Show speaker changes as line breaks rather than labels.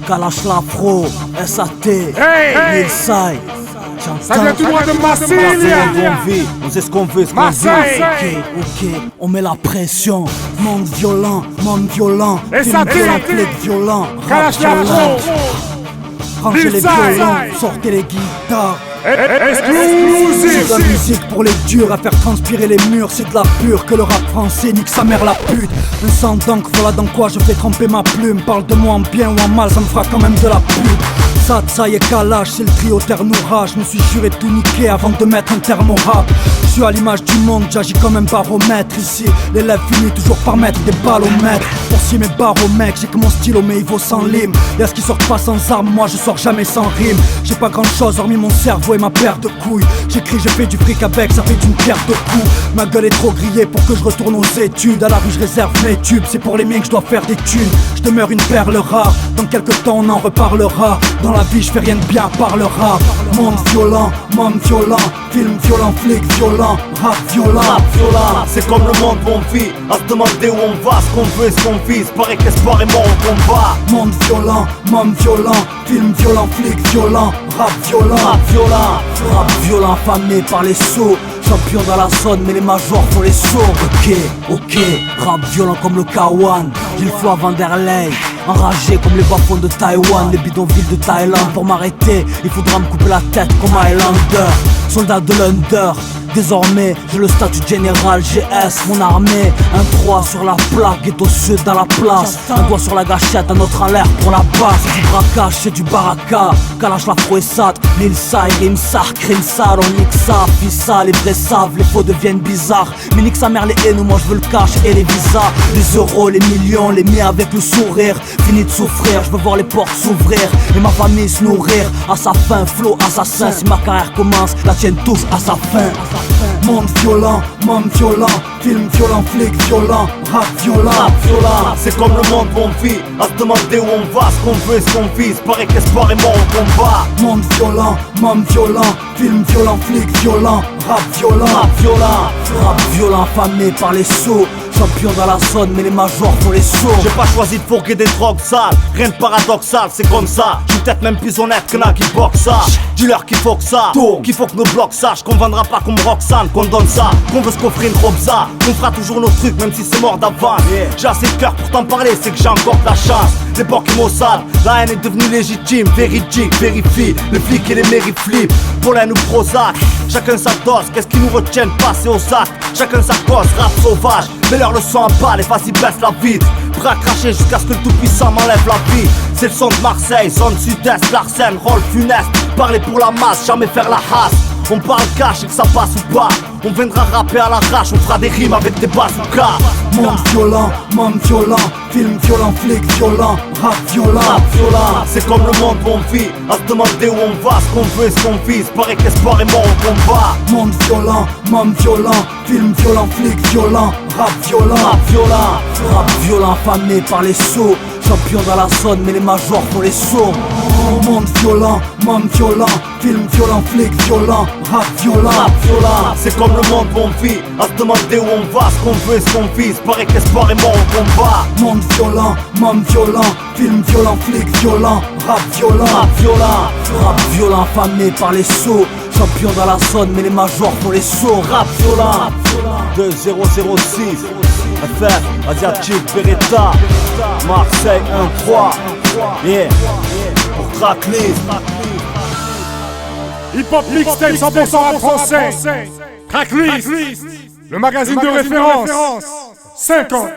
Kalash l'afro, SAT, Nilsai.
Ça vient tout droit de Marseille.
On sait ce qu'on veut,
Marseille.
Ok, on met la pression. Monde violent, film violent, rap violent. Rangez les violons, sortez les guitares.
Exclusive.
C'est de la musique pour les durs, à faire transpirer les murs. C'est de la pure que le rap français nique sa mère la pute. Un sang d'encre, voilà dans quoi je fais tremper ma plume. Parle de moi en bien ou en mal, ça me fera quand même de la pute. Ça y est Kalash, c'est le trio Ternoura. Je me suis juré tout niquer avant de mettre un terme au rap. Je suis à l'image du monde, j'agis comme un baromètre. Ici, l'élève finit toujours par mettre des balles au maître. Pour scier mes barres au mec, j'ai que mon stylo mais il vaut sans lime. Y'a ce qui sort pas sans armes, moi je sors jamais sans rime. J'ai pas grand chose hormis mon cerveau et ma paire de couilles. J'écris, je fais du fric avec, ça fait d'une pierre de coups. Ma gueule est trop grillée pour que je retourne aux études. À la rue je réserve mes tubes, c'est pour les miens que je dois faire des thunes. Je demeure une perle rare, dans quelques temps on en reparlera. Dans la vie je fais rien de bien à part le rap. Monde violent, film violent, flic violent, rap violent.
C'est comme le monde où on vit, à se demander où on va, ce qu'on veut et ce qu'on vise. Paraît qu'espoir est mort au combat.
Monde violent, film violent, flic violent, rap violent. Rap violent affamé par les sots. Champion dans la zone, mais les majors font les sourds. Ok, rap violent comme le Kawan. J'ai le flow à Vanderlei. Enragé comme les bas-fonds de Taïwan, les bidonvilles de Thaïlande. Pour m'arrêter, il faudra me couper la tête comme Highlander. Soldat de l'Under, désormais j'ai le statut de général GS. Mon armée, un 3 sur la plaque, ghetto sud dans la place. Un doigt sur la gâchette, un autre en l'air pour la basse. C'est du braquage, c'est du baraka. Kalash l'afro et sat, Nilsai, Rimsa, Crimsa, on nique ça, Fissa, les vrais savent, les faux deviennent bizarres. Mais nique sa mère les haines, moi je veux le cash et les visas. Les euros, les millions, les miens avec le sourire. Fini de souffrir, je veux voir les portes s'ouvrir et ma famille se nourrir. À sa fin, flow assassin, si ma carrière commence, la tienne touche à sa fin. Monde violent, film violent, flic violent, rap violent.
C'est comme le monde où on vit, à se demander où on va, ce qu'on veut et ce qu'on vise. Paraît qu'espoir est mort au combat.
Monde violent, film violent, flic violent, rap violent. Rap violent affamé par les sots. Champion dans la zone, mais les majors font les sourds.
J'ai pas choisi de fourguer des drogues sales, rien de paradoxal, c'est comme ça. J'suis peut-être même plus honnête que n'a qui boxe ça. Dis-leur qu'il faut que ça, qu'il faut que nos blocs sachent qu'on vendra pas comme Roxane, qu'on donne ça, qu'on veut se coffrer une robza, qu'on fera toujours nos trucs même si c'est mort d'avance. J'ai assez de cœur pour t'en parler, c'est que j'ai encore de la chance. L'époque est maussade, la haine est devenue légitime, véridique, vérifie, les flics et les mairies flippent. Pollen ou Prozac, chacun sa dose, qu'est-ce qui nous retient de passer au sac. Chacun sa cause, rap sauvage, mais leur le sang à balle et vas-y baisse la vitre. Prêt à cracher jusqu'à ce que le tout-puissant m'enlève la vie. C'est le son de Marseille, zone sud-est, Larsen, rôle funeste. Parler pour la masse, jamais faire la hasse. On parle cash et que ça passe ou pas. On viendra rapper à l'arrache, on fera des rimes avec des bazookas.
Monde violent, film violent, flic violent, rap violent.
C'est comme le monde où on vit, à se demander où on va, ce qu'on veut et ce qu'on vise. Paraît qu'espoir est mort au combat.
Monde violent, film violent, flic violent, rap violent. Rap violent affamé par les sots. Champion dans la zone, mais les majors font les sourds. Monde violent, film violent, flic violent, rap violent.
C'est comme le monde où on vit, à se demander où on va, ce qu'on veut et ce qu'on vise. Paraît qu'espoir est mort au combat.
Monde violent, film violent, flic violent, rap violent. Rap violent affamé par les sots. Champion dans la zone, mais les majors font les sourds.
Rap violent 2006 FF, Asiatique, Beretta, Marseille 1-3. Yeah, pour Tracklist.
Hip Hop Mixtape 100% rap français. Tracklist, le magazine de référence. 5 ans.